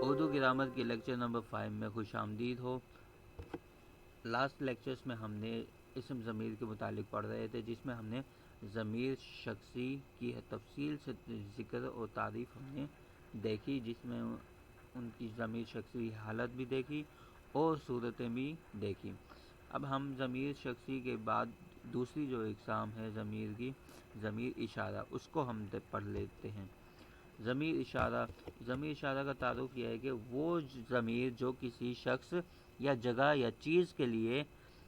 Urdu grammar کے lecture number 5 میں خوش آمدید ہو۔ لاسٹ لیکچرز میں ہم نے اسم ضمیر کے متعلق پڑھ رہے تھے، جس میں ہم نے ضمیر شخصی کی تفصیل سے ذکر اور تعریف ہم نے دیکھی، جس میں ان کی ضمیر شخصی حالت بھی دیکھی اور صورتیں بھی دیکھی۔ اب ہم ضمیر شخصی کے بعد دوسری جو اقسام ہے ضمیر کی، ضمیر اشارہ، اس کو ہم پڑھ لیتے ہیں۔ ضمیر اشارہ کا تعارف یہ ہے کہ وہ ضمیر جو کسی شخص یا جگہ یا چیز کے لیے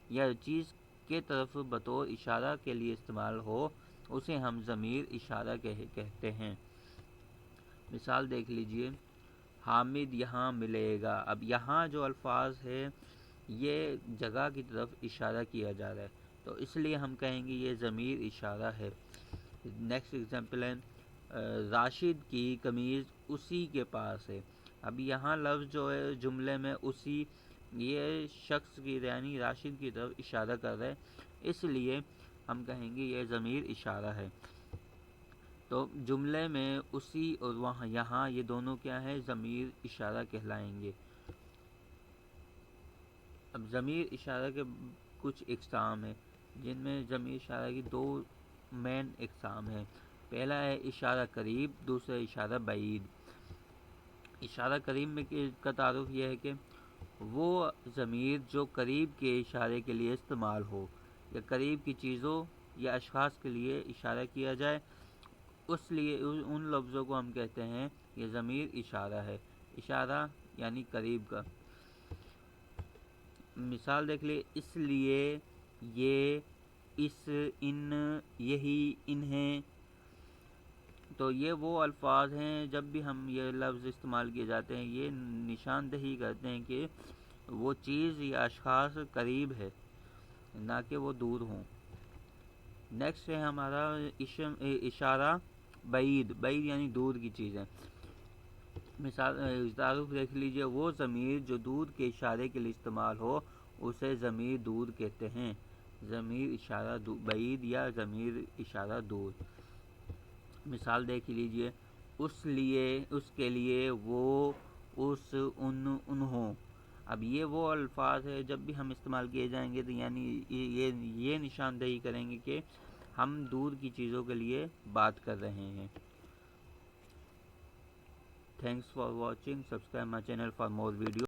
یا چیز کے طرف بطور اشارہ کے لیے استعمال ہو، اسے ہم ضمیر اشارہ کہتے ہیں۔ مثال دیکھ لیجئے، حامد یہاں ملے گا۔ اب یہاں جو الفاظ ہے یہ جگہ کی طرف اشارہ کیا جا رہا ہے، تو اس لیے ہم کہیں گے یہ ضمیر اشارہ ہے۔ نیکسٹ ایگزامپل ہے، راشد کی قمیض اسی کے پاس ہے۔ اب یہاں لفظ جو ہے جملے میں اسی، یہ شخص کی یعنی راشد کی طرف اشارہ کر رہا ہے، اس لیے ہم کہیں گے یہ ضمیر اشارہ ہے۔ تو جملے میں اسی اور وہاں یہاں یہ دونوں کیا ہے؟ ضمیر اشارہ کہلائیں گے۔ اب ضمیر اشارہ کے کچھ اقسام ہیں، جن میں ضمیر اشارہ کی دو مین اقسام ہیں۔ پہلا ہے اشارہ قریب، دوسرا اشارہ بعید۔ اشارہ قریب میں کا تعارف یہ ہے کہ وہ ضمیر جو قریب کے اشارے کے لیے استعمال ہو، یا قریب کی چیزوں یا اشخاص کے لیے اشارہ کیا جائے، اس لیے ان لفظوں کو ہم کہتے ہیں یہ ضمیر اشارہ ہے۔ اشارہ یعنی قریب کا۔ مثال دیکھ لیں، اس لیے، یہ، اس، ان، یہی، انہیں۔ تو یہ وہ الفاظ ہیں جب بھی ہم یہ لفظ استعمال کیے جاتے ہیں، یہ نشاندہی کرتے ہیں کہ وہ چیز یا اشخاص قریب ہے، نہ کہ وہ دور ہوں۔ نیکسٹ ہے ہمارا اشارہ بعید یعنی دور کی چیزیں۔ مثال تعارف دیکھ لیجئے، وہ ضمیر جو دور کے اشارے کے لیے استعمال ہو اسے ضمیر دور کہتے ہیں۔ ضمیر اشارہ بعید یا ضمیر اشارہ دور۔ مثال دیکھ لیجئے، اس لیے، اس کے لیے، وہ، اس، ان، انہوں۔ اب یہ وہ الفاظ ہے جب بھی ہم استعمال کیے جائیں گے تو یعنی یہ نشاندہی کریں گے کہ ہم دور کی چیزوں کے لیے بات کر رہے ہیں۔ Thanks for watching. Subscribe my channel for more videos.